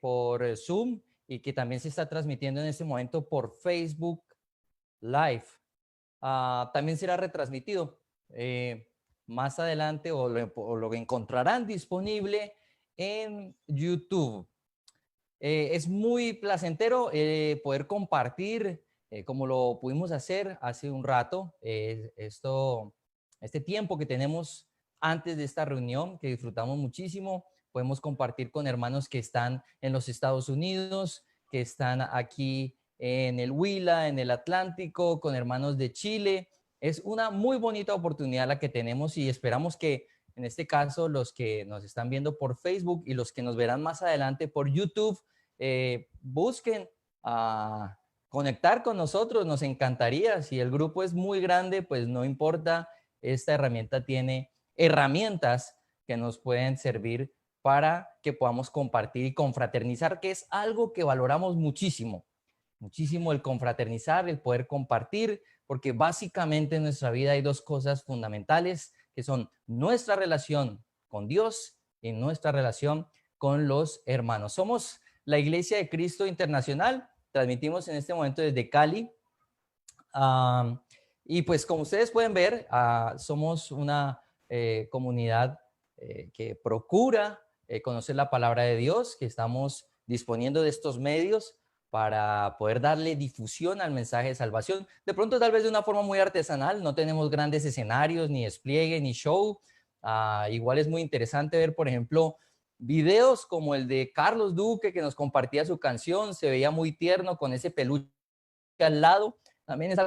por Zoom y que también se está transmitiendo en este momento por Facebook Live. También será retransmitido más adelante o lo encontrarán disponible en YouTube. Es muy placentero poder compartir, como lo pudimos hacer hace un rato, este tiempo que tenemos antes de esta reunión, que disfrutamos muchísimo. Podemos compartir con hermanos que están en los Estados Unidos, que están aquí en el Huila, en el Atlántico, con hermanos de Chile. Es una muy bonita oportunidad la que tenemos y esperamos que en este caso los que nos están viendo por Facebook y los que nos verán más adelante por YouTube, busquen conectar con nosotros. Nos encantaría. Si el grupo es muy grande, pues no importa. Esta herramienta tiene herramientas que nos pueden servir para que podamos compartir y confraternizar, que es algo que valoramos muchísimo. Muchísimo el confraternizar, el poder compartir, porque básicamente en nuestra vida hay dos cosas fundamentales, que son nuestra relación con Dios y nuestra relación con los hermanos. Somos la Iglesia de Cristo Internacional, transmitimos en este momento desde Cali. Y pues como ustedes pueden ver, somos una comunidad que procura conocer la palabra de Dios, que estamos disponiendo de estos medios para poder darle difusión al mensaje de salvación. De pronto tal vez de una forma muy artesanal, no tenemos grandes escenarios, ni despliegue, ni show. Igual es muy interesante ver, por ejemplo, videos como el de Carlos Duque, que nos compartía su canción, se veía muy tierno con ese peluche al lado. También es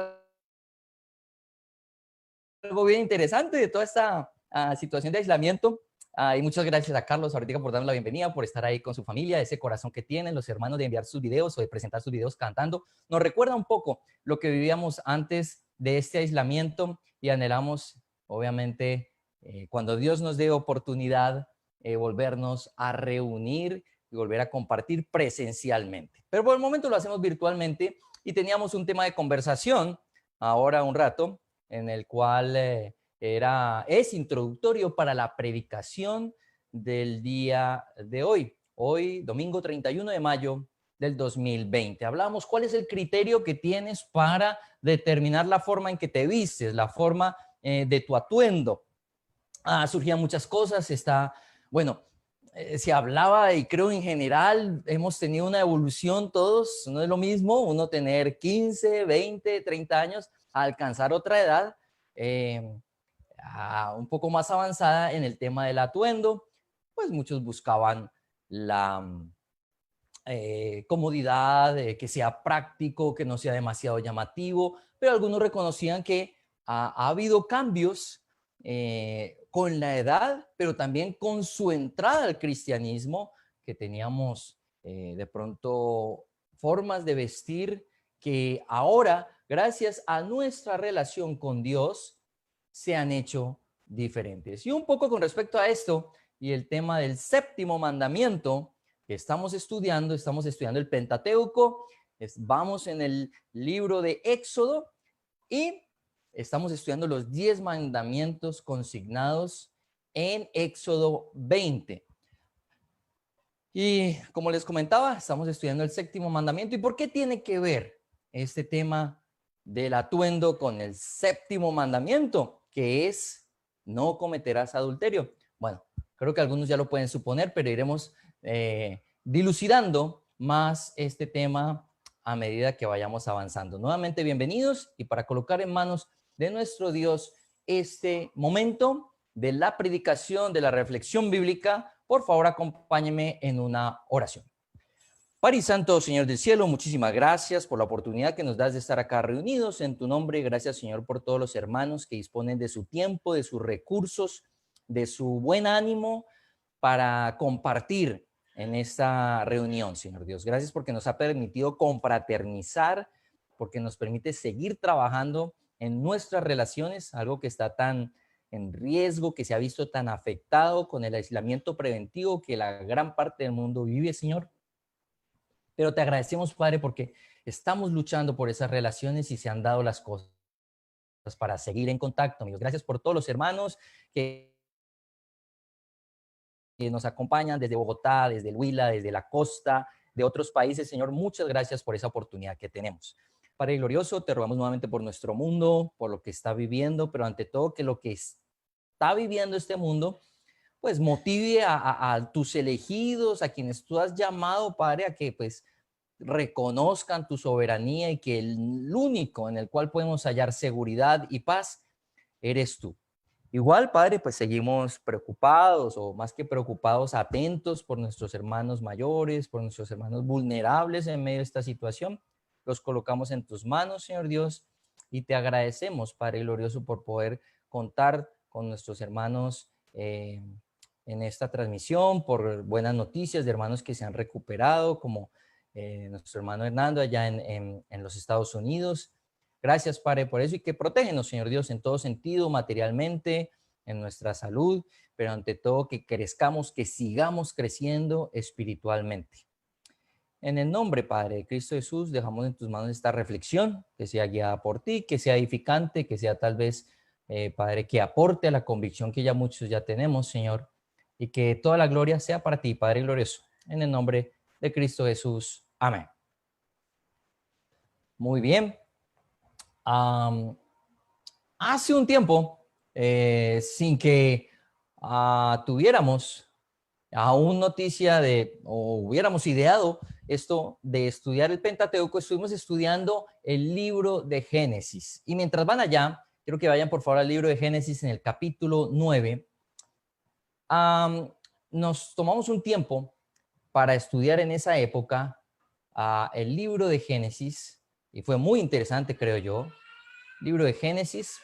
algo bien interesante de toda esta situación de aislamiento. Y muchas gracias a Carlos ahorita por darnos la bienvenida, por estar ahí con su familia, ese corazón que tienen los hermanos de enviar sus videos o de presentar sus videos cantando. Nos recuerda un poco lo que vivíamos antes de este aislamiento y anhelamos, obviamente, cuando Dios nos dé oportunidad, volvernos a reunir y volver a compartir presencialmente. Pero por el momento lo hacemos virtualmente y teníamos un tema de conversación ahora un rato en el cual es introductorio para la predicación del día de hoy. Hoy, domingo 31 de mayo del 2020. Hablamos cuál es el criterio que tienes para determinar la forma en que te vistes, la forma de tu atuendo. Surgían muchas cosas, bueno, se hablaba y creo en general hemos tenido una evolución todos, no es lo mismo uno tener 15, 20, 30 años a alcanzar otra edad un poco más avanzada en el tema del atuendo. Pues muchos buscaban la comodidad, que sea práctico, que no sea demasiado llamativo, pero algunos reconocían que ha habido cambios con la edad, pero también con su entrada al cristianismo, que teníamos de pronto formas de vestir que ahora, gracias a nuestra relación con Dios, se han hecho diferentes. Y un poco con respecto a esto y el tema del séptimo mandamiento que estamos estudiando el Pentateuco, vamos en el libro de Éxodo y estamos estudiando los 10 mandamientos consignados en Éxodo 20. Y como les comentaba, estamos estudiando el séptimo mandamiento. ¿Y por qué tiene que ver este tema del atuendo con el séptimo mandamiento, que es no cometerás adulterio? Bueno, creo que algunos ya lo pueden suponer, pero iremos dilucidando más este tema a medida que vayamos avanzando. Nuevamente, bienvenidos, y para colocar en manos de nuestro Dios este momento de la predicación, de la reflexión bíblica, por favor acompáñenme en una oración. Padre y Santo, Señor del cielo, muchísimas gracias por la oportunidad que nos das de estar acá reunidos en tu nombre. Gracias, Señor, por todos los hermanos que disponen de su tiempo, de sus recursos, de su buen ánimo para compartir en esta reunión, Señor Dios. Gracias porque nos ha permitido confraternizar, porque nos permite seguir trabajando en nuestras relaciones, algo que está tan en riesgo, que se ha visto tan afectado con el aislamiento preventivo que la gran parte del mundo vive, Señor. Pero te agradecemos, Padre, porque estamos luchando por esas relaciones y se han dado las cosas para seguir en contacto, amigos. Gracias por todos los hermanos que nos acompañan desde Bogotá, desde el Huila, desde la costa, de otros países. Señor, muchas gracias por esa oportunidad que tenemos. Padre glorioso, te rogamos nuevamente por nuestro mundo, por lo que está viviendo, pero ante todo que lo que está viviendo este mundo, pues motive a tus elegidos, a quienes tú has llamado, Padre, a que pues reconozcan tu soberanía y que el único en el cual podemos hallar seguridad y paz eres tú. Igual, Padre, pues seguimos preocupados o más que preocupados, atentos por nuestros hermanos mayores, por nuestros hermanos vulnerables en medio de esta situación. Los colocamos en tus manos, Señor Dios, y te agradecemos, Padre glorioso, por poder contar con nuestros hermanos en esta transmisión, por buenas noticias de hermanos que se han recuperado, como nuestro hermano Hernando allá en los Estados Unidos. Gracias, Padre, por eso y que protégenos, Señor Dios, en todo sentido, materialmente, en nuestra salud, pero ante todo que crezcamos, que sigamos creciendo espiritualmente. En el nombre, Padre, de Cristo Jesús, dejamos en tus manos esta reflexión, que sea guiada por ti, que sea edificante, que sea tal vez, Padre, que aporte a la convicción que ya muchos ya tenemos, Señor, y que toda la gloria sea para ti, Padre glorioso. En el nombre de Cristo Jesús. Amén. Muy bien. Hace un tiempo, sin que tuviéramos aún noticia de, o hubiéramos ideado esto de estudiar el Pentateuco, estuvimos estudiando el libro de Génesis. Y mientras van allá, quiero que vayan por favor al libro de Génesis en el capítulo 9. Nos tomamos un tiempo para estudiar en esa época el libro de Génesis, y fue muy interesante, creo yo. Libro de Génesis.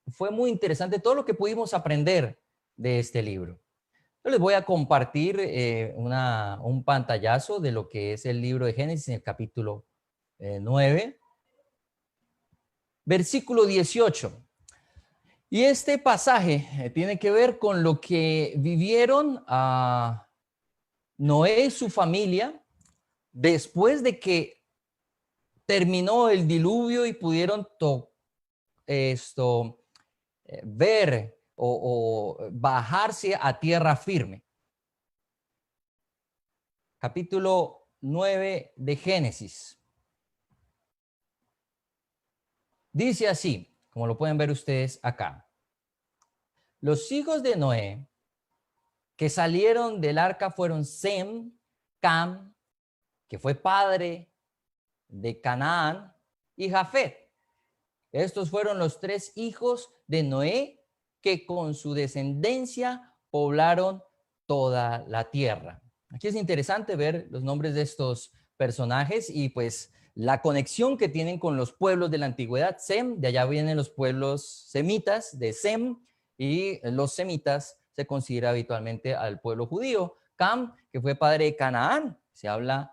Fue muy interesante todo lo que pudimos aprender de este libro. Yo les voy a compartir un pantallazo de lo que es el libro de Génesis en el capítulo 9, versículo 18. Y este pasaje tiene que ver con lo que vivieron Noé y su familia después de que terminó el diluvio y pudieron ver o bajarse a tierra firme. Capítulo 9 de Génesis. Dice así, como lo pueden ver ustedes acá. Los hijos de Noé que salieron del arca fueron Sem, Cam, que fue padre de Canaán, y Jafet. Estos fueron los tres hijos de Noé que con su descendencia poblaron toda la tierra. Aquí es interesante ver los nombres de estos personajes y pues la conexión que tienen con los pueblos de la antigüedad. Sem, de allá vienen los pueblos semitas de Sem, y los semitas se considera habitualmente al pueblo judío. Cam, que fue padre de Canaán, se habla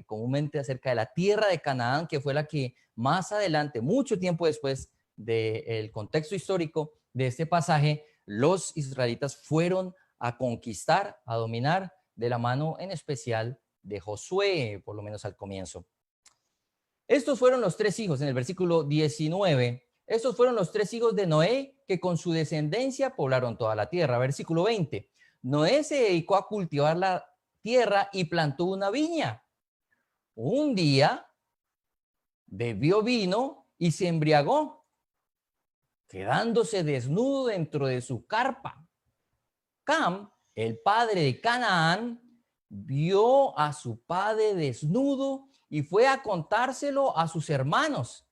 comúnmente acerca de la tierra de Canaán, que fue la que más adelante, mucho tiempo después del contexto histórico de este pasaje, los israelitas fueron a conquistar, a dominar de la mano en especial de Josué, por lo menos al comienzo. Estos fueron los tres hijos, en el versículo 19, estos fueron los tres hijos de Noé que con su descendencia poblaron toda la tierra. Versículo 20, Noé se dedicó a cultivar la tierra y plantó una viña. Un día bebió vino y se embriagó, quedándose desnudo dentro de su carpa. Cam, el padre de Canaán, vio a su padre desnudo y fue a contárselo a sus hermanos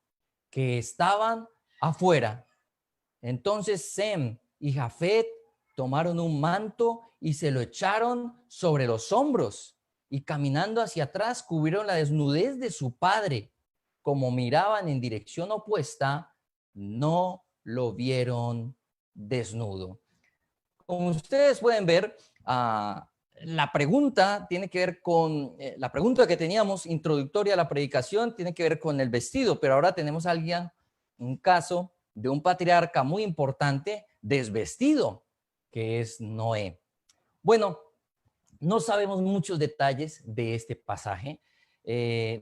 que estaban afuera. Entonces Sem y Jafet tomaron un manto y se lo echaron sobre los hombros y caminando hacia atrás cubrieron la desnudez de su padre. Como miraban en dirección opuesta, no lo vieron desnudo. Como ustedes pueden ver, la pregunta tiene que ver con, la pregunta que teníamos introductoria a la predicación tiene que ver con el vestido, pero ahora tenemos a alguien, un caso de un patriarca muy importante desvestido, que es Noé. Bueno, no sabemos muchos detalles de este pasaje.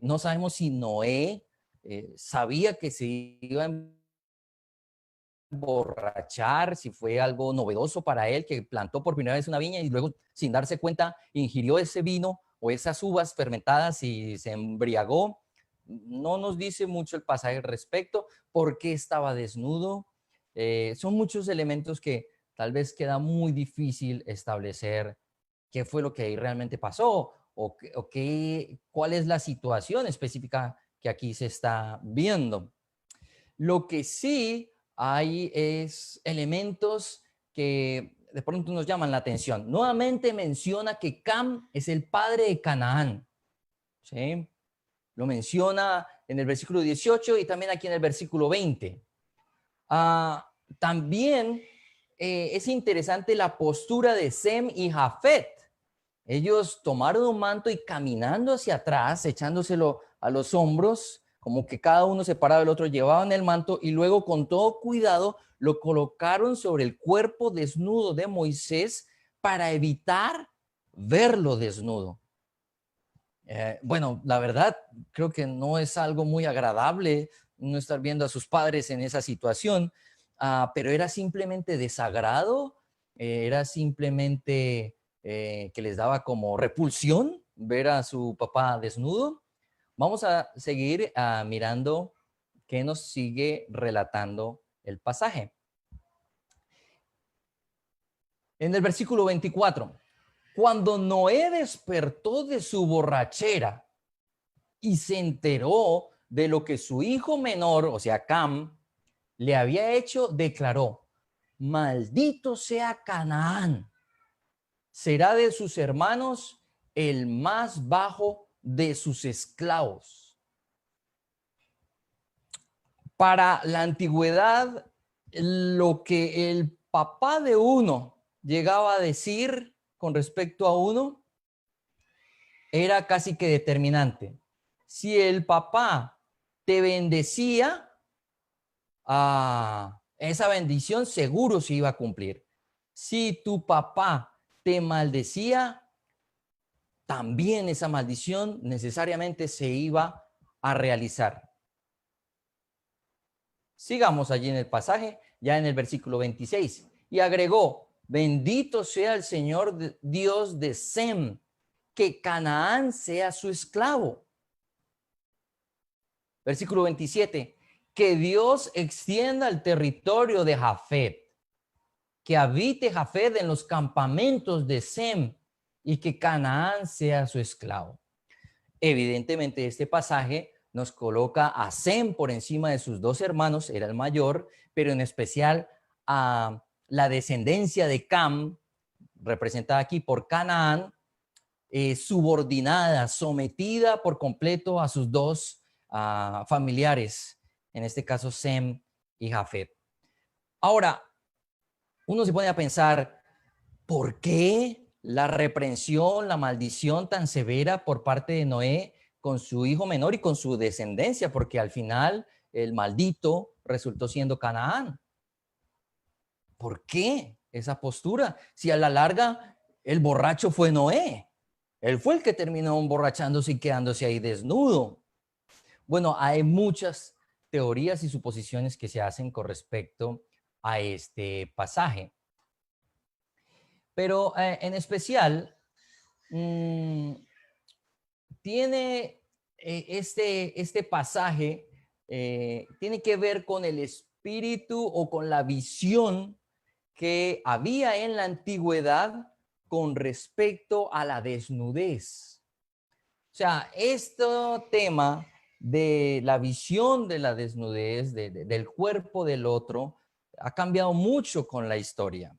No sabemos si Noé sabía que se iba a emborrachar, si fue algo novedoso para él, que plantó por primera vez una viña y luego, sin darse cuenta, ingirió ese vino o esas uvas fermentadas y se embriagó. No nos dice mucho el pasaje al respecto. ¿Por qué estaba desnudo? Son muchos elementos que tal vez queda muy difícil establecer qué fue lo que ahí realmente pasó o cuál es la situación específica que aquí se está viendo. Lo que sí hay es elementos que de pronto nos llaman la atención. Nuevamente menciona que Cam es el padre de Canaán. ¿Sí? Lo menciona en el versículo 18 y también aquí en el versículo 20. También es interesante la postura de Sem y Jafet. Ellos tomaron un manto y caminando hacia atrás, echándoselo a los hombros, como que cada uno separado del otro, llevaban el manto y luego con todo cuidado lo colocaron sobre el cuerpo desnudo de Moisés para evitar verlo desnudo. Bueno, la verdad, creo que no es algo muy agradable no estar viendo a sus padres en esa situación, pero era simplemente desagrado, era simplemente que les daba como repulsión ver a su papá desnudo. Vamos a seguir mirando qué nos sigue relatando el pasaje. En el versículo 24, cuando Noé despertó de su borrachera y se enteró de lo que su hijo menor, o sea, Cam, le había hecho, declaró: maldito sea Canaán, será de sus hermanos el más bajo de sus esclavos. Para la antigüedad, lo que el papá de uno llegaba a decir con respecto a uno era casi que determinante. Si el papá te bendecía, esa bendición seguro se iba a cumplir. Si tu papá te maldecía, también esa maldición necesariamente se iba a realizar. Sigamos allí en el pasaje, ya en el versículo 26. Y agregó: bendito sea el Señor Dios de Sem, que Canaán sea su esclavo. Versículo 27. Que Dios extienda el territorio de Jafet, que habite Jafet en los campamentos de Sem y que Canaán sea su esclavo. Evidentemente, este pasaje nos coloca a Sem por encima de sus dos hermanos, era el mayor, pero en especial a la descendencia de Cam, representada aquí por Canaán, subordinada, sometida por completo a sus dos familiares, en este caso Sem y Jafet. Ahora, uno se pone a pensar, ¿por qué la reprensión, la maldición tan severa por parte de Noé con su hijo menor y con su descendencia? Porque al final el maldito resultó siendo Canaán. ¿Por qué esa postura? Si a la larga el borracho fue Noé. Él fue el que terminó emborrachándose y quedándose ahí desnudo. Bueno, hay muchas teorías y suposiciones que se hacen con respecto a este pasaje. Pero en especial, tiene este pasaje, tiene que ver con el espíritu o con la visión que había en la antigüedad con respecto a la desnudez. O sea, este tema de la visión de la desnudez, del cuerpo del otro, ha cambiado mucho con la historia.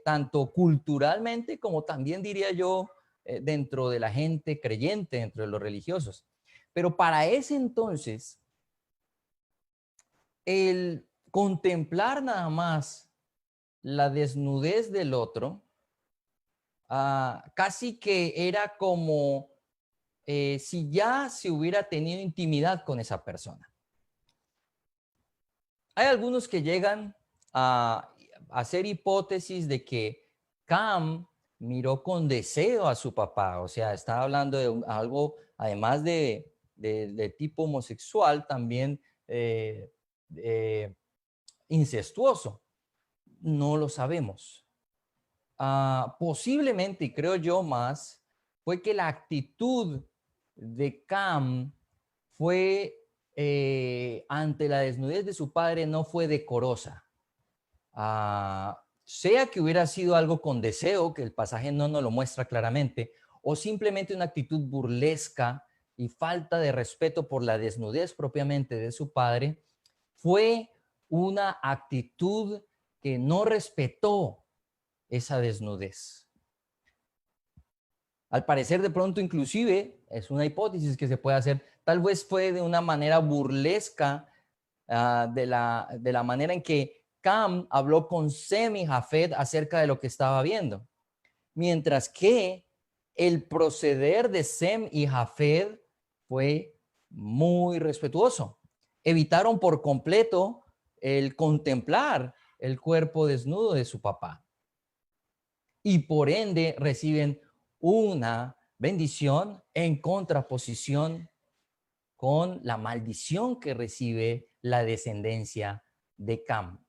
Tanto culturalmente como también diría yo dentro de la gente creyente, dentro de los religiosos. Pero para ese entonces, el contemplar nada más la desnudez del otro, casi que era como si ya se hubiera tenido intimidad con esa persona. Hay algunos que llegan a hacer hipótesis de que Cam miró con deseo a su papá, o sea, estaba hablando de algo, además de tipo homosexual, también incestuoso. No lo sabemos. Posiblemente, y creo yo más, fue que la actitud de Cam fue ante la desnudez de su padre no fue decorosa. Sea que hubiera sido algo con deseo, que el pasaje no nos lo muestra claramente, o simplemente una actitud burlesca y falta de respeto por la desnudez propiamente de su padre, fue una actitud que no respetó esa desnudez. Al parecer, de pronto, inclusive, es una hipótesis que se puede hacer, tal vez fue de una manera burlesca, de la manera en que Cam habló con Sem y Jafet acerca de lo que estaba viendo. Mientras que el proceder de Sem y Jafet fue muy respetuoso. Evitaron por completo el contemplar el cuerpo desnudo de su papá. Y por ende reciben una bendición en contraposición con la maldición que recibe la descendencia de Cam.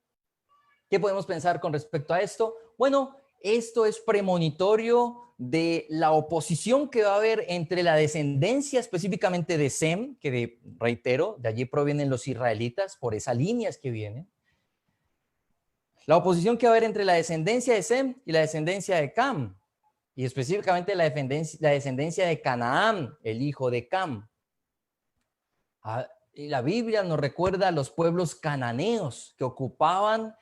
¿Qué podemos pensar con respecto a esto? Bueno, esto es premonitorio de la oposición que va a haber entre la descendencia específicamente de Sem, que reitero, de allí provienen los israelitas, por esas líneas que vienen. La oposición que va a haber entre la descendencia de Sem y la descendencia de Cam, y específicamente la descendencia de Canaán, el hijo de Cam. Y la Biblia nos recuerda a los pueblos cananeos que ocupaban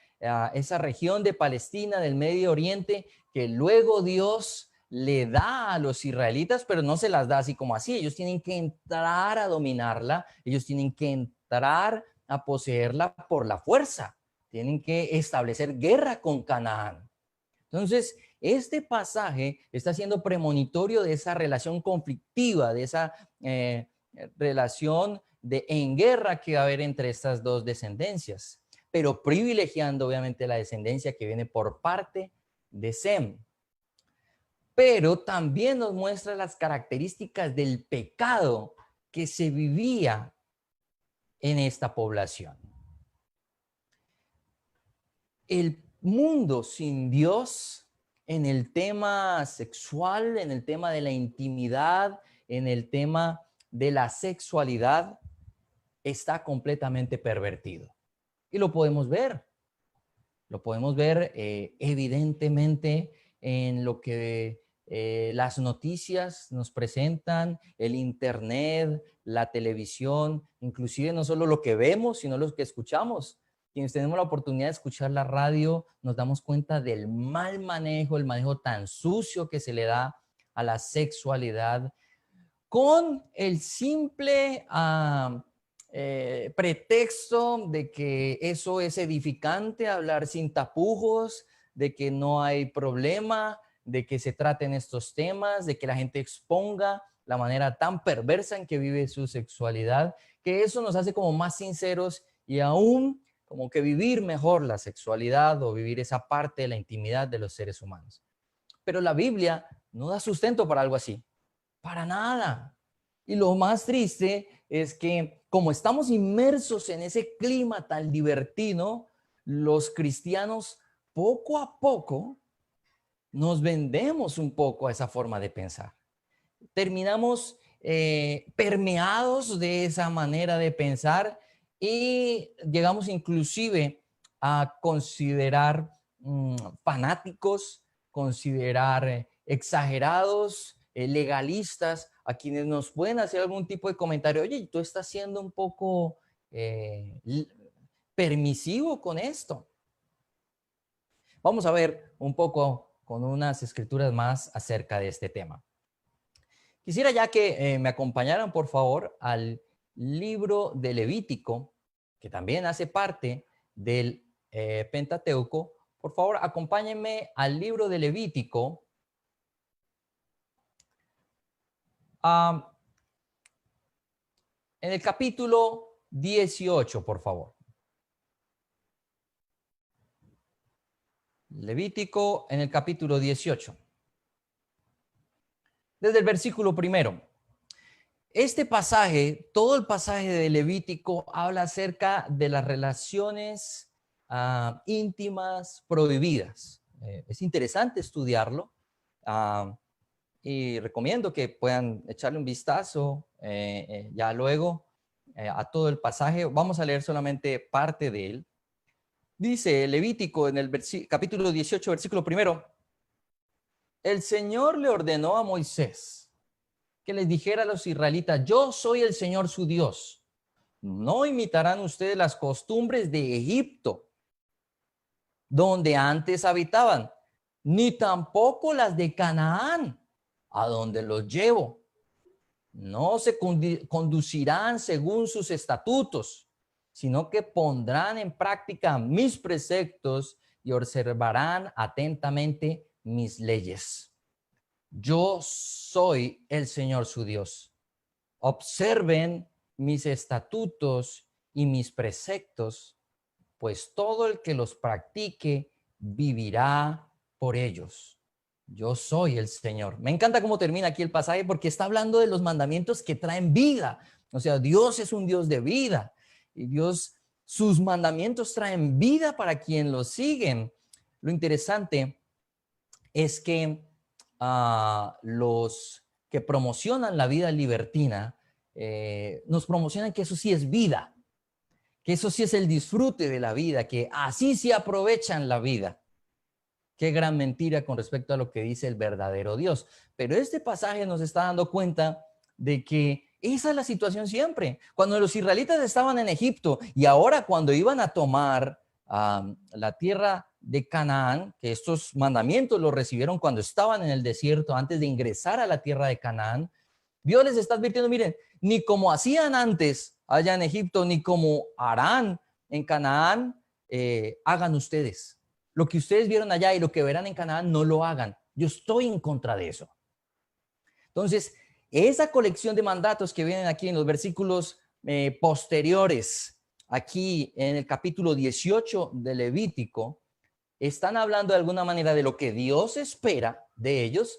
esa región de Palestina, del Medio Oriente, que luego Dios le da a los israelitas, pero no se las da así como así. Ellos tienen que entrar a dominarla, ellos tienen que entrar a poseerla por la fuerza, tienen que establecer guerra con Canaán. Entonces, este pasaje está siendo premonitorio de esa relación conflictiva, de esa relación en guerra que va a haber entre estas dos descendencias, pero privilegiando obviamente la descendencia que viene por parte de Sem. Pero también nos muestra las características del pecado que se vivía en esta población. El mundo sin Dios en el tema sexual, en el tema de la intimidad, en el tema de la sexualidad, está completamente pervertido. Y lo podemos ver. Lo podemos ver evidentemente en lo que las noticias nos presentan, el internet, la televisión, inclusive no solo lo que vemos, sino lo que escuchamos. Quienes tenemos la oportunidad de escuchar la radio, nos damos cuenta del mal manejo, el manejo tan sucio que se le da a la sexualidad, con el simple pretexto de que eso es edificante, hablar sin tapujos, de que no hay problema, de que se traten estos temas, de que la gente exponga la manera tan perversa en que vive su sexualidad, que eso nos hace como más sinceros y aún como que vivir mejor la sexualidad o vivir esa parte de la intimidad de los seres humanos. Pero la Biblia no da sustento para algo así. Para nada. Y lo más triste es que como estamos inmersos en ese clima tan libertino, los cristianos poco a poco nos vendemos un poco a esa forma de pensar. Terminamos permeados de esa manera de pensar y llegamos inclusive a considerar fanáticos, considerar exagerados, legalistas, a quienes nos pueden hacer algún tipo de comentario. Oye, tú estás siendo un poco permisivo con esto. Vamos a ver un poco con unas escrituras más acerca de este tema. Quisiera ya que me acompañaran, por favor, al libro de Levítico, que también hace parte del Pentateuco. Por favor, acompáñenme al libro de Levítico. En el capítulo 18, por favor. Levítico en el capítulo 18. Desde el versículo 1. Este pasaje, todo el pasaje de Levítico habla acerca de las relaciones íntimas prohibidas. Es interesante estudiarlo y recomiendo que puedan echarle un vistazo ya luego a todo el pasaje. Vamos a leer solamente parte de él. Dice Levítico en el capítulo 18, versículo primero: el Señor le ordenó a Moisés que les dijera a los israelitas: yo soy el Señor su Dios. No imitarán ustedes las costumbres de Egipto, donde antes habitaban, ni tampoco las de Canaán, a donde los llevo. No se conducirán según sus estatutos, sino que pondrán en práctica mis preceptos y observarán atentamente mis leyes. Yo soy el Señor su Dios. Observen mis estatutos y mis preceptos, pues todo el que los practique vivirá por ellos. Yo soy el Señor. Me encanta cómo termina aquí el pasaje porque está hablando de los mandamientos que traen vida. O sea, Dios es un Dios de vida y Dios, sus mandamientos traen vida para quien los siguen. Lo interesante es que los que promocionan la vida libertina nos promocionan que eso sí es vida, que eso sí es el disfrute de la vida, que así sí aprovechan la vida. Qué gran mentira con respecto a lo que dice el verdadero Dios. Pero este pasaje nos está dando cuenta de que esa es la situación siempre. Cuando los israelitas estaban en Egipto y ahora cuando iban a tomar la tierra de Canaán, que estos mandamientos los recibieron cuando estaban en el desierto antes de ingresar a la tierra de Canaán, Dios les está advirtiendo: miren, ni como hacían antes allá en Egipto, ni como harán en Canaán, hagan ustedes. Lo que ustedes vieron allá y lo que verán en Canaán, no lo hagan. Yo estoy en contra de eso. Entonces, esa colección de mandatos que vienen aquí en los versículos posteriores, aquí en el capítulo 18 de Levítico, están hablando de alguna manera de lo que Dios espera de ellos,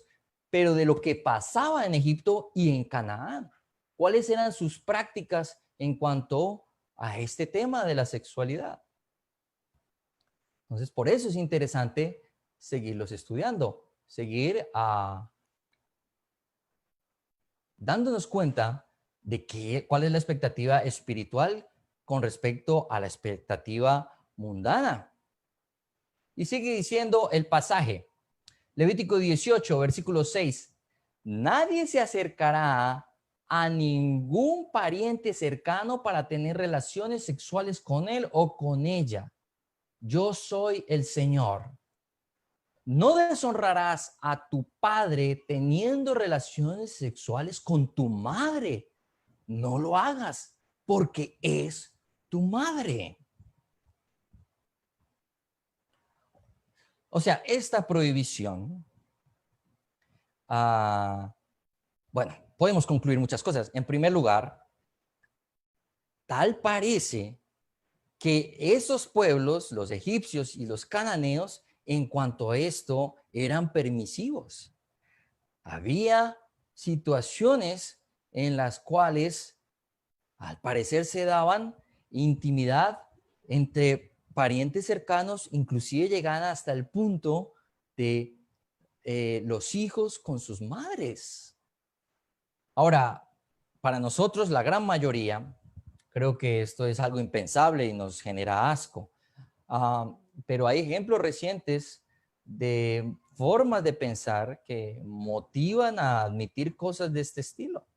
pero de lo que pasaba en Egipto y en Canaán. ¿Cuáles eran sus prácticas en cuanto a este tema de la sexualidad? Entonces, por eso es interesante seguirlos estudiando, seguir dándonos cuenta de cuál es la expectativa espiritual con respecto a la expectativa mundana. Y sigue diciendo el pasaje, Levítico 18, versículo 6. Nadie se acercará a ningún pariente cercano para tener relaciones sexuales con él o con ella. Yo soy el Señor. No deshonrarás a tu padre teniendo relaciones sexuales con tu madre. No lo hagas porque es tu madre. O sea, esta prohibición, bueno, podemos concluir muchas cosas. En primer lugar, tal parece que esos pueblos, los egipcios y los cananeos, en cuanto a esto, eran permisivos. Había situaciones en las cuales, al parecer, se daban intimidad entre parientes cercanos, inclusive llegaban hasta el punto de los hijos con sus madres. Ahora, para nosotros, la gran mayoría, creo que esto es algo impensable y nos genera asco. Pero hay ejemplos recientes de formas de pensar que motivan a admitir cosas de este estilo.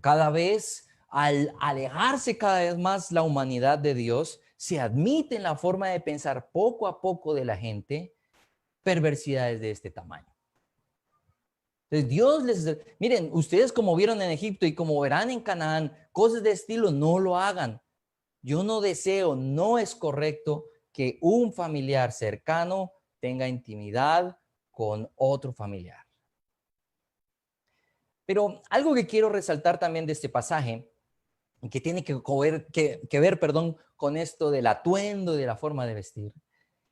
Cada vez, al alejarse cada vez más la humanidad de Dios, se admite en la forma de pensar poco a poco de la gente perversidades de este tamaño. Entonces Dios miren, ustedes como vieron en Egipto y como verán en Canaán, cosas de estilo, no lo hagan. Yo no deseo, no es correcto que un familiar cercano tenga intimidad con otro familiar. Pero algo que quiero resaltar también de este pasaje, que tiene que ver, con esto del atuendo y de la forma de vestir,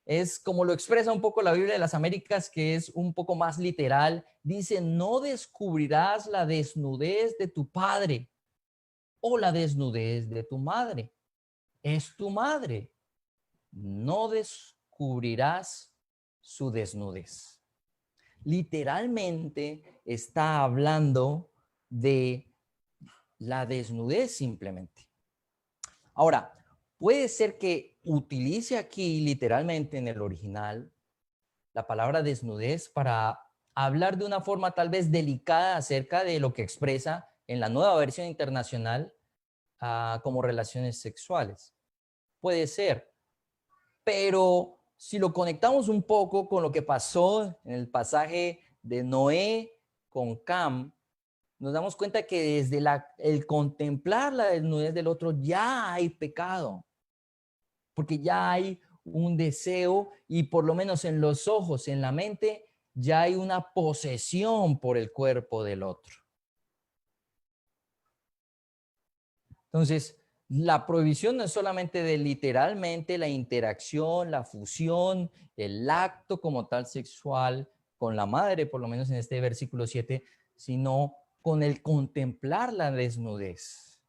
es como lo expresa un poco la Biblia de las Américas, que es un poco más literal. Dice: no descubrirás la desnudez de tu padre o la desnudez de tu madre. es tu madre. No descubrirás su desnudez. Literalmente está hablando de la desnudez simplemente. Ahora, puede ser que utilice aquí literalmente en el original la palabra desnudez para hablar de una forma tal vez delicada acerca de lo que expresa en la nueva versión internacional como relaciones sexuales. Puede ser, pero si lo conectamos un poco con lo que pasó en el pasaje de Noé con Cam, nos damos cuenta que desde el contemplar la desnudez del otro ya hay pecado, porque ya hay un deseo y por lo menos en los ojos, en la mente, ya hay una posesión por el cuerpo del otro. Entonces, la prohibición no es solamente de literalmente la interacción, la fusión, el acto como tal sexual con la madre, por lo menos en este versículo 7, sino con el contemplar la desnudez.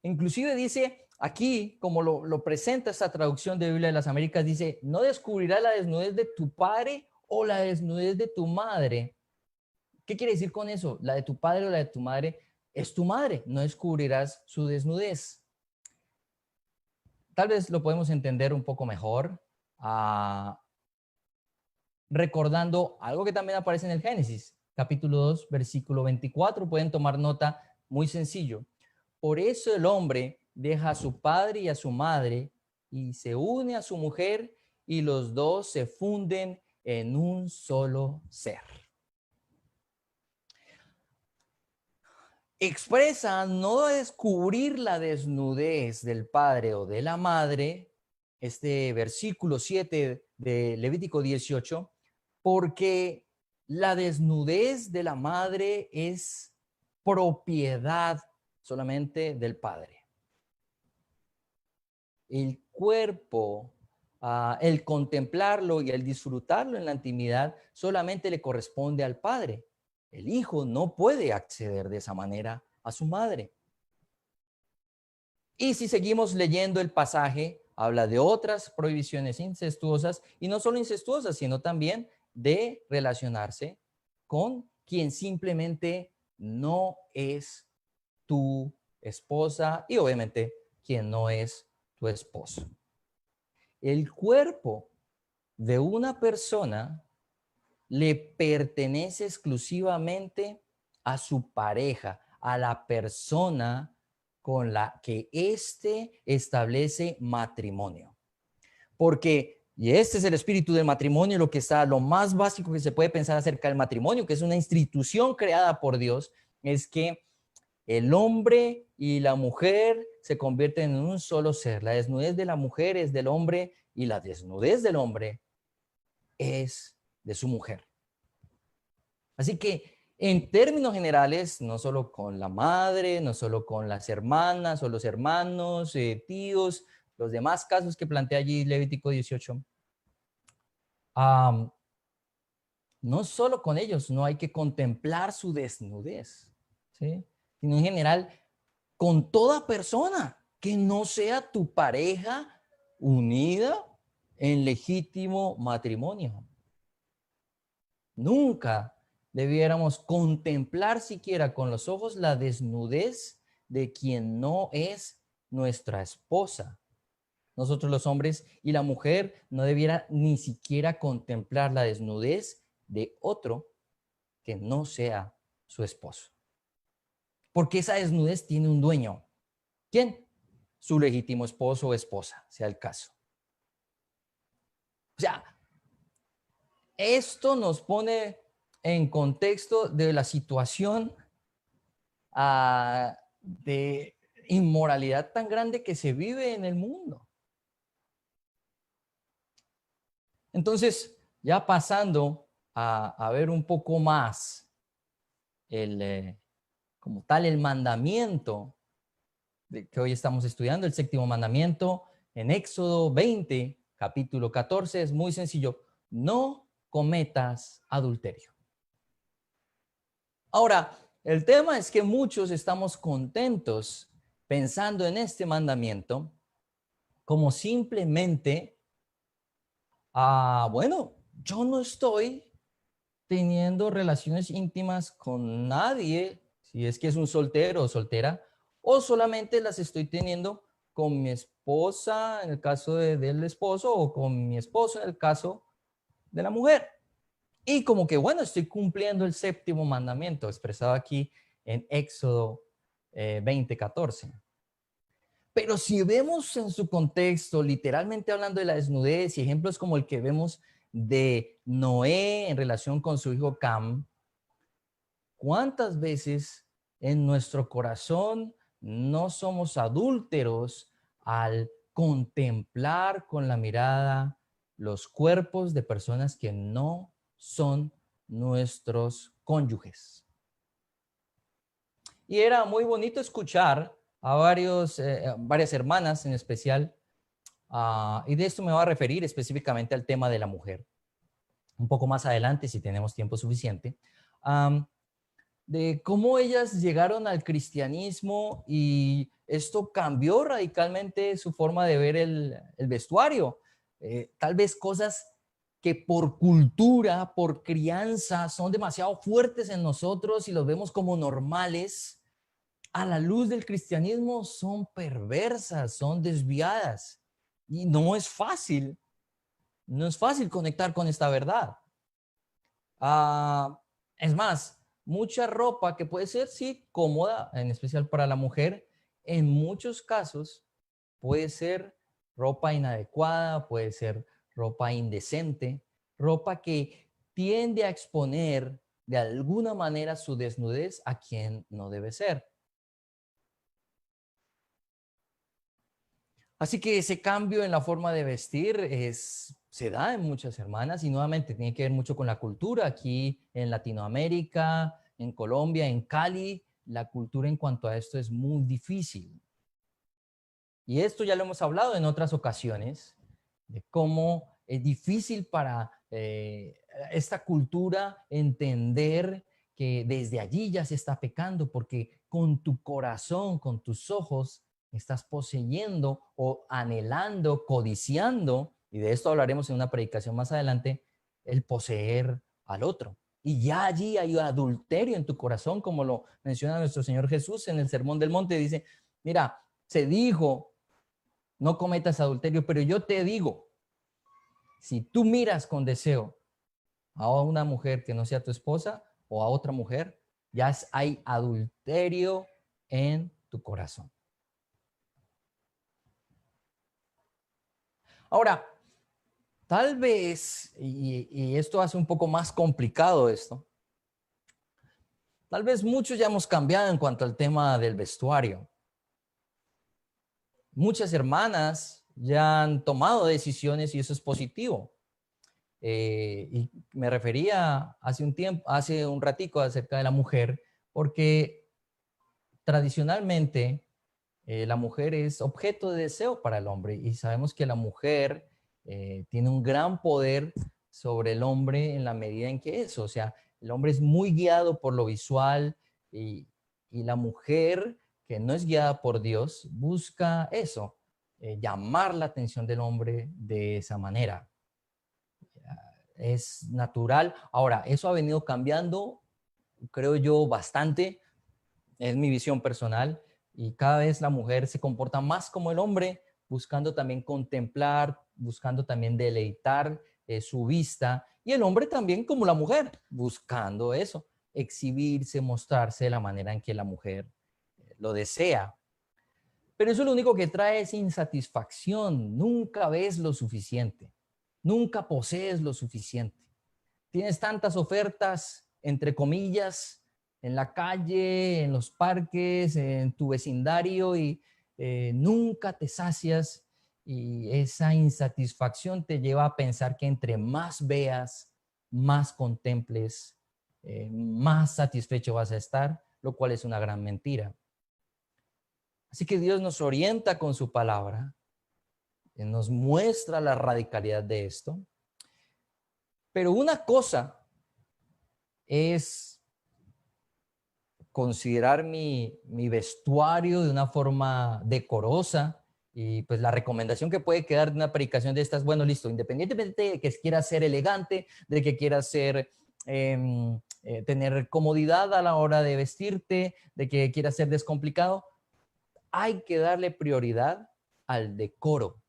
Inclusive dice aquí, como lo presenta esta traducción de Biblia de las Américas, dice, no descubrirás la desnudez de tu padre o la desnudez de tu madre. ¿Qué quiere decir con eso? La de tu padre o la de tu madre es tu madre, no descubrirás su desnudez. Tal vez lo podemos entender un poco mejor recordando algo que también aparece en el Génesis, capítulo 2, versículo 24. Pueden tomar nota, muy sencillo. Por eso el hombre deja a su padre y a su madre y se une a su mujer y los dos se funden en un solo ser. Expresa no descubrir la desnudez del padre o de la madre, este versículo 7 de Levítico 18, porque la desnudez de la madre es propiedad solamente del padre. El cuerpo, el contemplarlo y el disfrutarlo en la intimidad solamente le corresponde al padre. El hijo no puede acceder de esa manera a su madre. Y si seguimos leyendo el pasaje, habla de otras prohibiciones incestuosas, y no solo incestuosas, sino también de relacionarse con quien simplemente no es tu esposa y obviamente quien no es tu esposo. El cuerpo de una persona le pertenece exclusivamente a su pareja, a la persona con la que éste establece matrimonio. Porque, y este es el espíritu del matrimonio, lo más básico que se puede pensar acerca del matrimonio, que es una institución creada por Dios, es que el hombre y la mujer se convierten en un solo ser. La desnudez de la mujer es del hombre y la desnudez del hombre es de su mujer. Así que en términos generales, no solo con la madre, no solo con las hermanas o los hermanos, tíos, los demás casos que plantea allí Levítico 18, no solo con ellos, no hay que contemplar su desnudez, ¿sí? Sino en general con toda persona que no sea tu pareja unida en legítimo matrimonio. Nunca debiéramos contemplar siquiera con los ojos la desnudez de quien no es nuestra esposa. Nosotros los hombres y la mujer no debiera ni siquiera contemplar la desnudez de otro que no sea su esposo. Porque esa desnudez tiene un dueño. ¿Quién? Su legítimo esposo o esposa, sea el caso. O sea, esto nos pone en contexto de la situación de inmoralidad tan grande que se vive en el mundo. Entonces, ya pasando a ver un poco más como tal el mandamiento que hoy estamos estudiando, el séptimo mandamiento en Éxodo 20, capítulo 14, es muy sencillo. No cometas adulterio. Ahora, el tema es que muchos estamos contentos pensando en este mandamiento como simplemente, bueno, yo no estoy teniendo relaciones íntimas con nadie, si es que es un soltero o soltera, o solamente las estoy teniendo con mi esposa en el caso del esposo o con mi esposo en el caso de la mujer. Y como que, bueno, estoy cumpliendo el séptimo mandamiento expresado aquí en Éxodo 20:14. Pero si vemos en su contexto, literalmente hablando de la desnudez y ejemplos como el que vemos de Noé en relación con su hijo Cam, ¿cuántas veces en nuestro corazón no somos adúlteros al contemplar con la mirada los cuerpos de personas que no son nuestros cónyuges? Y era muy bonito escuchar a varias hermanas en especial, y de esto me voy a referir específicamente al tema de la mujer, un poco más adelante si tenemos tiempo suficiente, de cómo ellas llegaron al cristianismo y esto cambió radicalmente su forma de ver el vestuario. Tal vez cosas que por cultura, por crianza, son demasiado fuertes en nosotros y los vemos como normales, a la luz del cristianismo son perversas, son desviadas. Y no es fácil conectar con esta verdad. Es más, mucha ropa que puede ser, sí, cómoda, en especial para la mujer, en muchos casos puede ser ropa inadecuada, puede ser ropa indecente, ropa que tiende a exponer de alguna manera su desnudez a quien no debe ser. Así que ese cambio en la forma de vestir se da en muchas hermanas y nuevamente tiene que ver mucho con la cultura. Aquí en Latinoamérica, en Colombia, en Cali, la cultura en cuanto a esto es muy difícil. Y esto ya lo hemos hablado en otras ocasiones, de cómo es difícil para esta cultura entender que desde allí ya se está pecando, porque con tu corazón, con tus ojos, estás poseyendo o anhelando, codiciando, y de esto hablaremos en una predicación más adelante, el poseer al otro. Y ya allí hay adulterio en tu corazón, como lo menciona nuestro Señor Jesús en el Sermón del Monte. Dice, mira, se dijo, no cometas adulterio, pero yo te digo, si tú miras con deseo a una mujer que no sea tu esposa o a otra mujer, ya hay adulterio en tu corazón. Ahora, tal vez, y esto hace un poco más complicado esto, tal vez muchos ya hemos cambiado en cuanto al tema del vestuario. Muchas hermanas ya han tomado decisiones y eso es positivo. Y me refería hace un ratico acerca de la mujer, porque tradicionalmente la mujer es objeto de deseo para el hombre y sabemos que la mujer tiene un gran poder sobre el hombre en la medida en que o sea, el hombre es muy guiado por lo visual y la mujer que no es guiada por Dios busca eso, llamar la atención del hombre de esa manera. Es natural. Ahora, eso ha venido cambiando, creo yo, bastante. Es mi visión personal. Y cada vez la mujer se comporta más como el hombre, buscando también contemplar, buscando también deleitar su vista. Y el hombre también como la mujer, buscando eso, exhibirse, mostrarse de la manera en que la mujer lo desea. Pero eso lo único que trae es insatisfacción. Nunca ves lo suficiente. Nunca posees lo suficiente. Tienes tantas ofertas, entre comillas, en la calle, en los parques, en tu vecindario y nunca te sacias y esa insatisfacción te lleva a pensar que entre más veas, más contemples, más satisfecho vas a estar, lo cual es una gran mentira. Así que Dios nos orienta con su palabra, nos muestra la radicalidad de esto, pero una cosa es considerar mi vestuario de una forma decorosa. Y pues la recomendación que puede quedar de una predicación de estas, bueno, listo, independientemente de que quieras ser elegante, de que quieras ser, tener comodidad a la hora de vestirte, de que quieras ser descomplicado, hay que darle prioridad al decoro,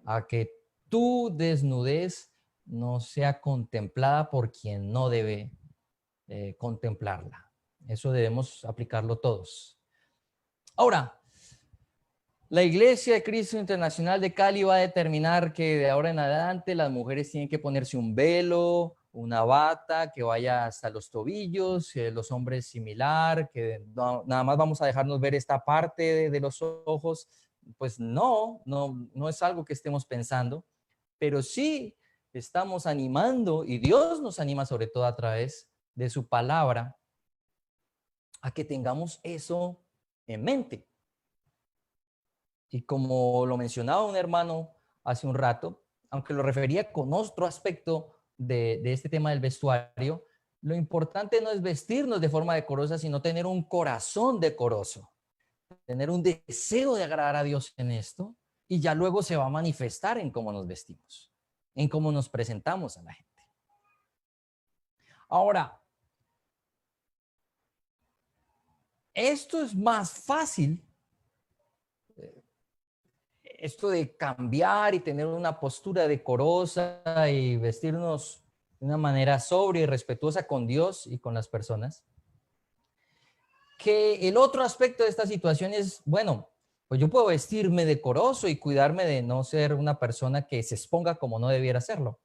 a que tu desnudez no sea contemplada por quien no debe contemplarla. Eso debemos aplicarlo todos. Ahora, la Iglesia de Cristo Internacional de Cali va a determinar que de ahora en adelante las mujeres tienen que ponerse un velo, una bata que vaya hasta los tobillos, los hombres similar, que no, nada más vamos a dejarnos ver esta parte de los ojos. Pues no es algo que estemos pensando, pero sí estamos animando, y Dios nos anima sobre todo a través de su palabra, a que tengamos eso en mente. Y como lo mencionaba un hermano hace un rato, aunque lo refería con otro aspecto de este tema del vestuario, lo importante no es vestirnos de forma decorosa, sino tener un corazón decoroso, tener un deseo de agradar a Dios en esto, y ya luego se va a manifestar en cómo nos vestimos, en cómo nos presentamos a la gente. Ahora, esto es más fácil, esto de cambiar y tener una postura decorosa y vestirnos de una manera sobria y respetuosa con Dios y con las personas, que el otro aspecto de esta situación es, bueno, pues yo puedo vestirme decoroso y cuidarme de no ser una persona que se exponga como no debiera hacerlo.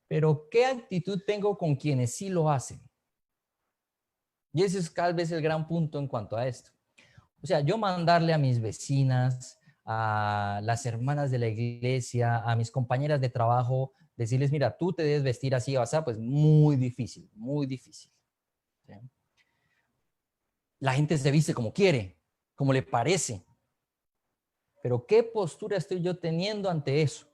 Pero ¿qué actitud tengo con quienes sí lo hacen? Y ese es tal vez el gran punto en cuanto a esto. O sea, yo mandarle a mis vecinas, a las hermanas de la iglesia, a mis compañeras de trabajo, decirles, mira, tú te debes vestir así o así, pues muy difícil, muy difícil. ¿Sí? La gente se viste como quiere, como le parece. Pero ¿qué postura estoy yo teniendo ante eso?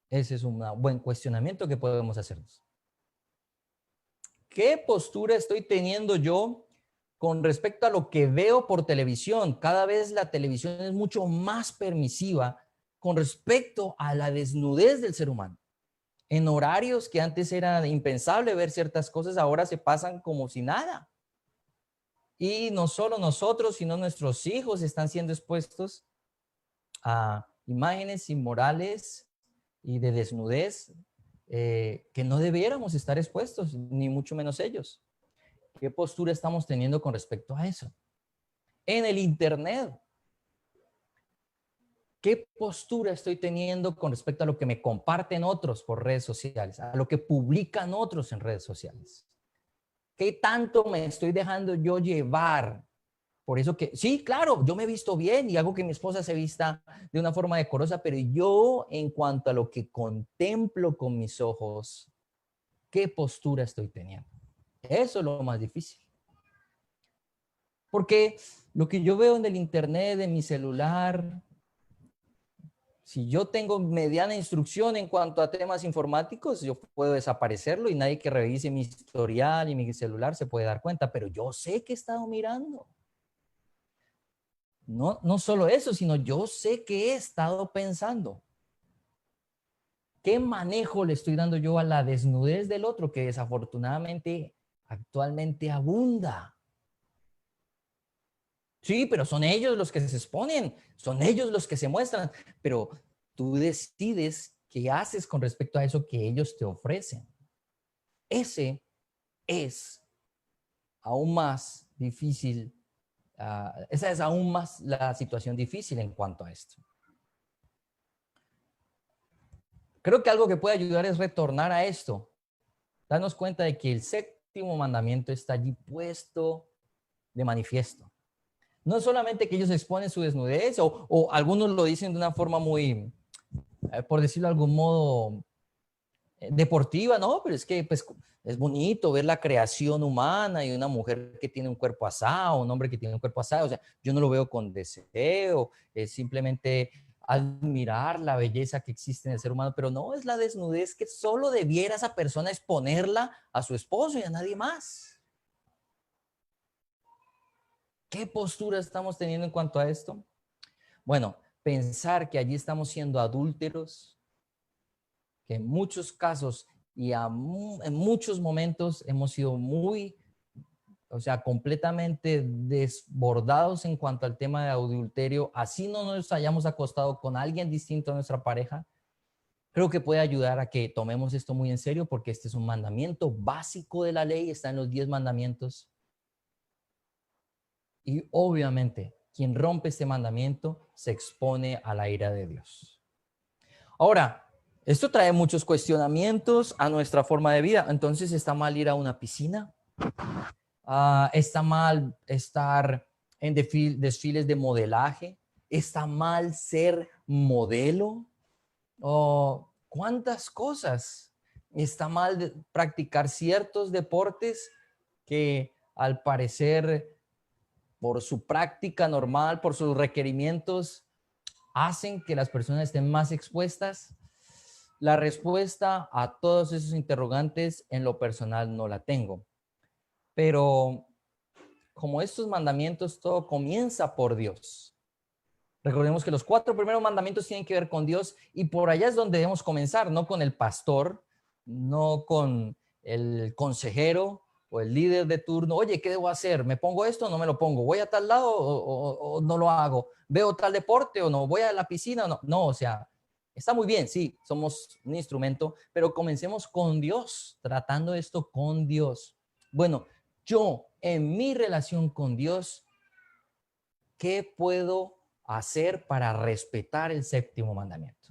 Ese es un buen cuestionamiento que podemos hacernos. ¿Qué postura estoy teniendo yo con respecto a lo que veo por televisión? Cada vez la televisión es mucho más permisiva con respecto a la desnudez del ser humano. En horarios que antes era impensable ver ciertas cosas, ahora se pasan como si nada. Y no solo nosotros, sino nuestros hijos están siendo expuestos a imágenes inmorales y de desnudez que no debiéramos estar expuestos, ni mucho menos ellos. ¿Qué postura estamos teniendo con respecto a eso? En el Internet, ¿qué postura estoy teniendo con respecto a lo que me comparten otros por redes sociales, a lo que publican otros en redes sociales? ¿Qué tanto me estoy dejando yo llevar? Por eso que, sí, claro, yo me he visto bien y hago que mi esposa se vista de una forma decorosa, pero yo en cuanto a lo que contemplo con mis ojos, ¿qué postura estoy teniendo? Eso es lo más difícil. Porque lo que yo veo en el internet, en mi celular, si yo tengo mediana instrucción en cuanto a temas informáticos, yo puedo desaparecerlo y nadie que revise mi historial y mi celular se puede dar cuenta, pero yo sé que he estado mirando. No solo eso, sino yo sé que he estado pensando. ¿Qué manejo le estoy dando yo a la desnudez del otro que desafortunadamente actualmente abunda? Sí, pero son ellos los que se exponen, son ellos los que se muestran, pero tú decides qué haces con respecto a eso que ellos te ofrecen. Ese es aún más difícil, esa es aún más la situación difícil en cuanto a esto. Creo que algo que puede ayudar es retornar a esto, darnos cuenta de que el séptimo mandamiento está allí puesto de manifiesto. No solamente que ellos exponen su desnudez, o algunos lo dicen de una forma muy, por decirlo de algún modo, deportiva, ¿no? Pero es que pues, es bonito ver la creación humana y una mujer que tiene un cuerpo asado, un hombre que tiene un cuerpo asado. O sea, yo no lo veo con deseo, es simplemente admirar la belleza que existe en el ser humano, pero no es la desnudez que solo debiera esa persona exponerla a su esposo y a nadie más. ¿Qué postura estamos teniendo en cuanto a esto? Bueno, pensar que allí estamos siendo adúlteros, que en muchos casos y en muchos momentos hemos sido muy, o sea, completamente desbordados en cuanto al tema de adulterio, así no nos hayamos acostado con alguien distinto a nuestra pareja. Creo que puede ayudar a que tomemos esto muy en serio porque este es un mandamiento básico de la ley, está en los 10 mandamientos. Y obviamente, quien rompe este mandamiento se expone a la ira de Dios. Ahora, esto trae muchos cuestionamientos a nuestra forma de vida. Entonces, ¿está mal ir a una piscina? ¿Está mal estar en desfiles de modelaje? ¿Está mal ser modelo? ¿O cuántas cosas? ¿Está mal practicar ciertos deportes que al parecer por su práctica normal, por sus requerimientos, hacen que las personas estén más expuestas? La respuesta a todos esos interrogantes en lo personal no la tengo. Pero como estos mandamientos, todo comienza por Dios. Recordemos que los 4 primeros mandamientos tienen que ver con Dios y por allá es donde debemos comenzar, no con el pastor, no con el consejero o el líder de turno. Oye, ¿qué debo hacer? ¿Me pongo esto o no me lo pongo? ¿Voy a tal lado o no lo hago? ¿Veo tal deporte o no? ¿Voy a la piscina o no? No, o sea, está muy bien, sí, somos un instrumento, pero comencemos con Dios, tratando esto con Dios. Bueno, yo en mi relación con Dios, ¿qué puedo hacer para respetar el séptimo mandamiento?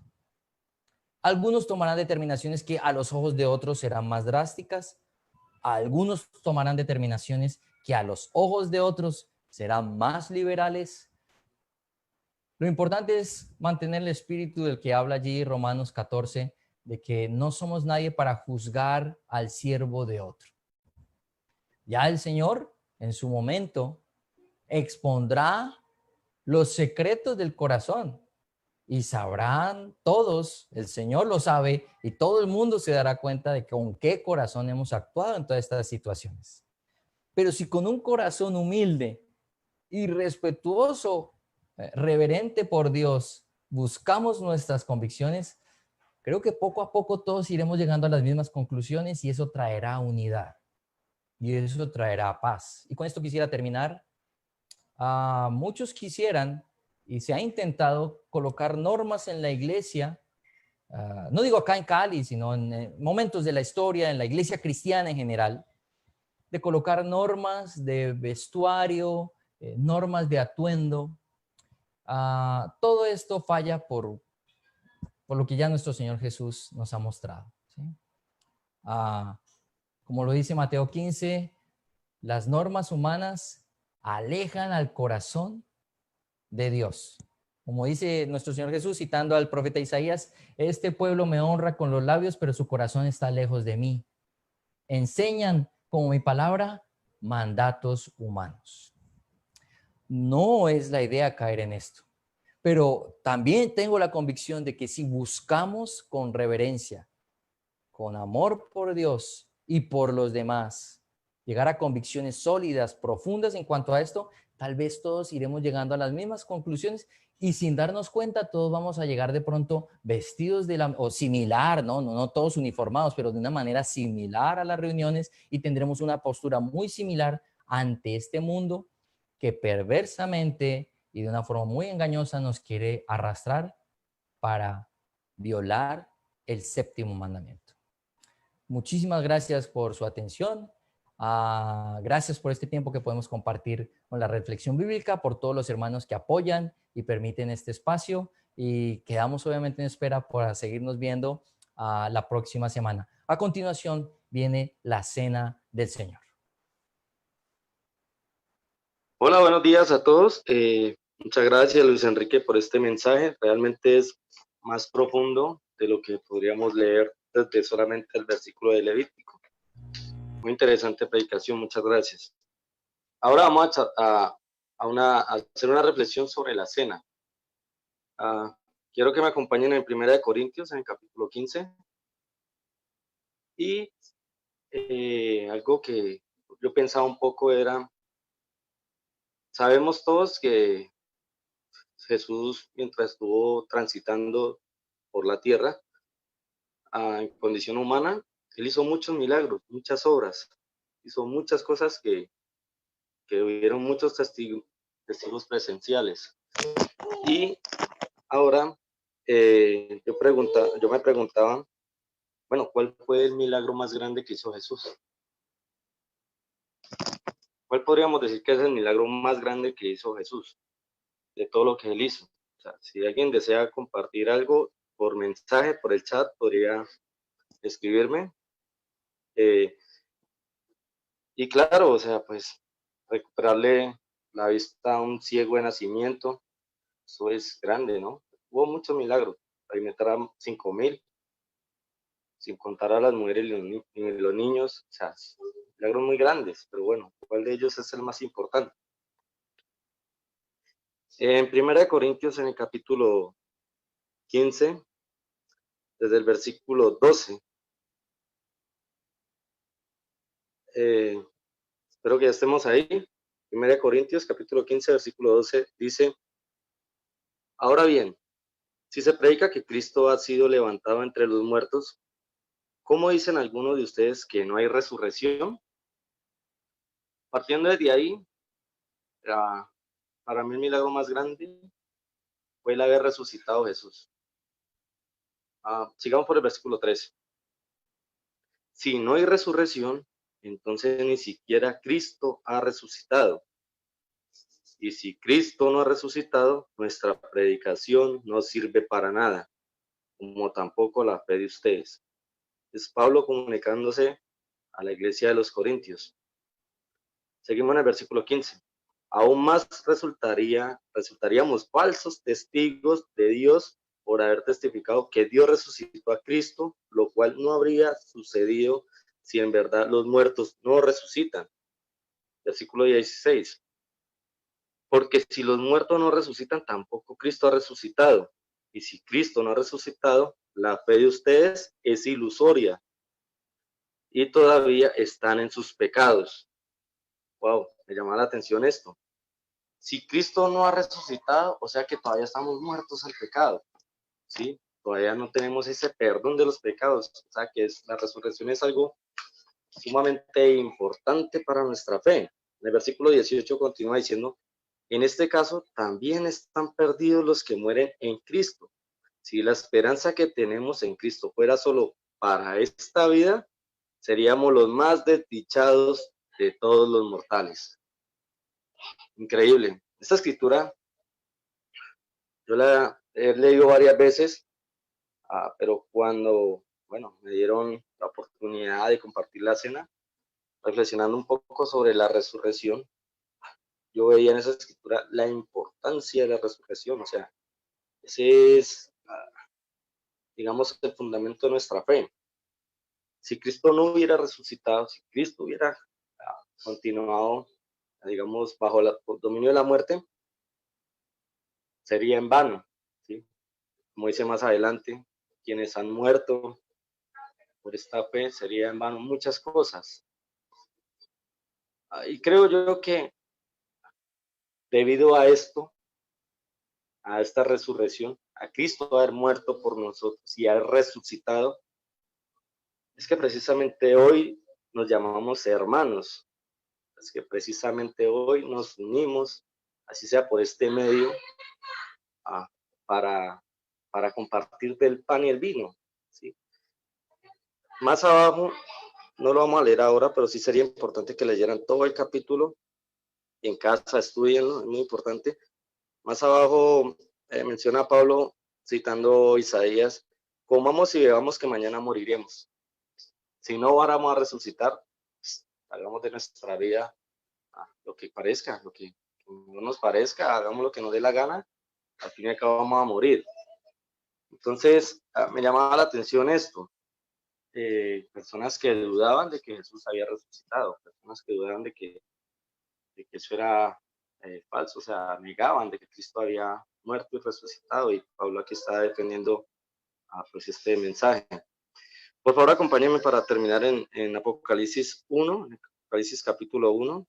Algunos tomarán determinaciones que a los ojos de otros serán más drásticas. Algunos tomarán determinaciones que a los ojos de otros serán más liberales. Lo importante es mantener el espíritu del que habla allí Romanos 14, de que no somos nadie para juzgar al siervo de otro. Ya el Señor, en su momento, expondrá los secretos del corazón y sabrán todos, el Señor lo sabe y todo el mundo se dará cuenta de con qué corazón hemos actuado en todas estas situaciones. Pero si con un corazón humilde y respetuoso, reverente por Dios, buscamos nuestras convicciones, creo que poco a poco todos iremos llegando a las mismas conclusiones y eso traerá unidad y eso traerá paz. Y con esto quisiera terminar. Muchos quisieran, y se ha intentado, colocar normas en la iglesia, no digo acá en Cali, sino en momentos de la historia, en la iglesia cristiana en general, de colocar normas de vestuario, normas de atuendo. Todo esto falla por lo que ya nuestro Señor Jesús nos ha mostrado, ¿sí? Como lo dice Mateo 15, las normas humanas alejan al corazón de Dios. Como dice nuestro Señor Jesús, citando al profeta Isaías, este pueblo me honra con los labios, pero su corazón está lejos de mí. Enseñan como mi palabra mandatos humanos. No es la idea caer en esto, pero también tengo la convicción de que si buscamos con reverencia, con amor por Dios y por los demás, llegar a convicciones sólidas, profundas en cuanto a esto, tal vez todos iremos llegando a las mismas conclusiones y sin darnos cuenta todos vamos a llegar de pronto vestidos o similar, no todos uniformados, pero de una manera similar a las reuniones y tendremos una postura muy similar ante este mundo que perversamente y de una forma muy engañosa nos quiere arrastrar para violar el séptimo mandamiento. Muchísimas gracias por su atención. Gracias por este tiempo que podemos compartir con la reflexión bíblica, por todos los hermanos que apoyan y permiten este espacio. Y quedamos obviamente en espera para seguirnos viendo la próxima semana. A continuación viene la Cena del Señor. Hola, buenos días a todos. Muchas gracias, Luis Enrique, por este mensaje. Realmente es más profundo de lo que podríamos leer desde solamente el versículo de Levítico. Muy interesante predicación, muchas gracias. Ahora vamos a hacer una reflexión sobre la cena. Quiero que me acompañen en 1 Corintios, en el capítulo 15. Y algo que yo pensaba un poco era, Sabemos todos que Jesús, mientras estuvo transitando por la tierra, en condición humana, él hizo muchos milagros, muchas obras, hizo muchas cosas que hubieron muchos testigos presenciales. Y ahora yo me preguntaba, bueno, ¿cuál fue el milagro más grande que hizo Jesús? ¿Cuál podríamos decir que es el milagro más grande que hizo Jesús de todo lo que él hizo? O sea, si alguien desea compartir algo por mensaje, por el chat, podría escribirme. Y claro, o sea, pues recuperarle la vista a un ciego de nacimiento, eso es grande, ¿no? Hubo muchos milagros, alimentar a 5,000, sin contar a las mujeres y los niños, o sea, milagros muy grandes, pero bueno, ¿cuál de ellos es el más importante? En 1 Corintios, en el capítulo 15, desde el versículo 12, espero que ya estemos ahí. 1 Corintios, capítulo 15, versículo 12, dice: ahora bien, si se predica que Cristo ha sido levantado entre los muertos, ¿cómo dicen algunos de ustedes que no hay resurrección? Partiendo desde ahí, para mí el milagro más grande fue el haber resucitado a Jesús. Sigamos por el versículo 13. Si no hay resurrección, entonces ni siquiera Cristo ha resucitado. Y si Cristo no ha resucitado, nuestra predicación no sirve para nada, como tampoco la fe de ustedes. Es Pablo comunicándose a la iglesia de los Corintios. Seguimos en el versículo 15. Aún más resultaríamos falsos testigos de Dios por haber testificado que Dios resucitó a Cristo, lo cual no habría sucedido si en verdad los muertos no resucitan. Versículo 16. Porque si los muertos no resucitan, tampoco Cristo ha resucitado. Y si Cristo no ha resucitado, la fe de ustedes es ilusoria y todavía están en sus pecados. Wow, me llama la atención esto. Si Cristo no ha resucitado, o sea que todavía estamos muertos al pecado, ¿sí? Todavía no tenemos ese perdón de los pecados, o sea que la resurrección es algo sumamente importante para nuestra fe. En el versículo 18 continúa diciendo: en este caso también están perdidos los que mueren en Cristo. Si la esperanza que tenemos en Cristo fuera solo para esta vida, seríamos los más desdichados de todos los mortales. Increíble. Esta escritura yo la he leído varias veces, pero cuando, bueno, me dieron la oportunidad de compartir la cena, reflexionando un poco sobre la resurrección, yo veía en esa escritura la importancia de la resurrección. O sea, ese es, digamos, el fundamento de nuestra fe. Si Cristo no hubiera resucitado, si Cristo hubiera continuado, digamos, bajo el dominio de la muerte, sería en vano, ¿sí? Como dice más adelante, quienes han muerto por esta fe, sería en vano muchas cosas. Y creo yo que debido a esto, a esta resurrección, a Cristo haber muerto por nosotros y haber resucitado, es que precisamente hoy nos llamamos hermanos, es que precisamente hoy nos unimos, así sea por este medio, para compartir del pan y el vino, ¿sí? Más abajo, no lo vamos a leer ahora, pero sí sería importante que leyeran todo el capítulo en casa, estudienlo, es muy importante. Más abajo menciona a Pablo, citando Isaías: comamos y bebamos que mañana moriremos. Si no vamos a resucitar, pues, hagamos de nuestra vida lo que parezca, lo que no nos parezca, hagamos lo que nos dé la gana, al fin y al cabo vamos a morir. Entonces, me llamaba la atención esto. Personas que dudaban de que Jesús había resucitado, personas que dudaban de que eso era falso, o sea, negaban de que Cristo había muerto y resucitado, y Pablo aquí está defendiendo pues este mensaje. Por favor, acompáñenme para terminar en Apocalipsis 1, en Apocalipsis capítulo 1.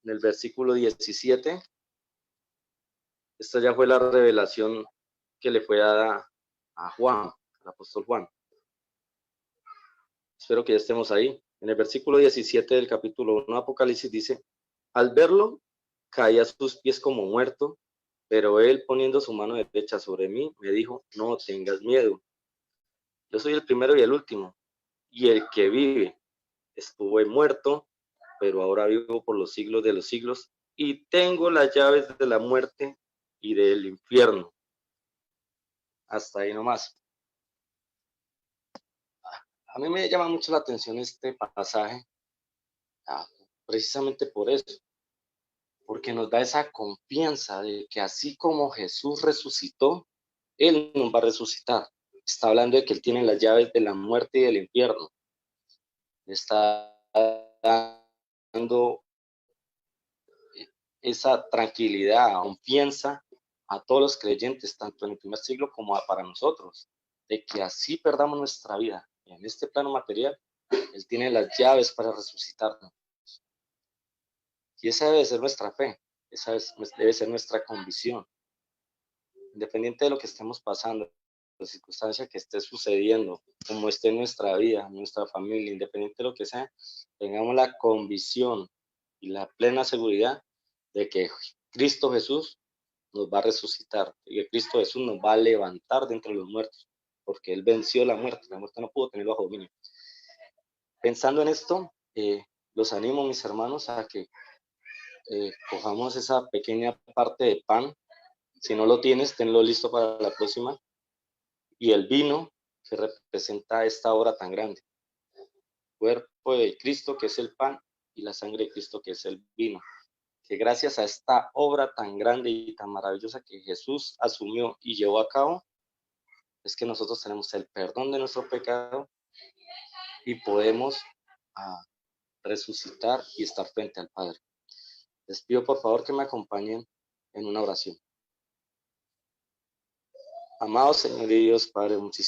en el versículo 17. Esta ya fue la revelación que le fue dada a Juan, al apóstol Juan. Espero que ya estemos ahí. En el versículo 17 del capítulo 1 de Apocalipsis dice: al verlo, caí a sus pies como muerto, pero él, poniendo su mano derecha sobre mí, me dijo: no tengas miedo. Yo soy el primero y el último, y el que vive. Estuve muerto, pero ahora vivo por los siglos de los siglos, y tengo las llaves de la muerte y del infierno. Hasta ahí nomás. A mí me llama mucho la atención este pasaje, precisamente por eso, porque nos da esa confianza de que así como Jesús resucitó, Él nos va a resucitar. Está hablando de que Él tiene las llaves de la muerte y del infierno. Está dando esa tranquilidad, confianza a todos los creyentes, tanto en el primer siglo como para nosotros, de que así perdamos nuestra vida en este plano material, Él tiene las llaves para resucitarnos. Y esa debe ser nuestra fe, esa debe ser nuestra convicción. Independiente de lo que estemos pasando, la circunstancia que esté sucediendo, como esté en nuestra vida, en nuestra familia, independiente de lo que sea, tengamos la convicción y la plena seguridad de que Cristo Jesús nos va a resucitar, y que Cristo Jesús nos va a levantar de entre los muertos, porque Él venció la muerte no pudo tener bajo dominio. Pensando en esto, los animo, mis hermanos, a que cojamos esa pequeña parte de pan. Si no lo tienes, tenlo listo para la próxima. Y el vino que representa esta obra tan grande. Cuerpo de Cristo, que es el pan, y la sangre de Cristo, que es el vino. Que gracias a esta obra tan grande y tan maravillosa que Jesús asumió y llevó a cabo, es que nosotros tenemos el perdón de nuestro pecado y podemos resucitar y estar frente al Padre. Les pido por favor que me acompañen en una oración. Amado Señor y Dios Padre, muchísimas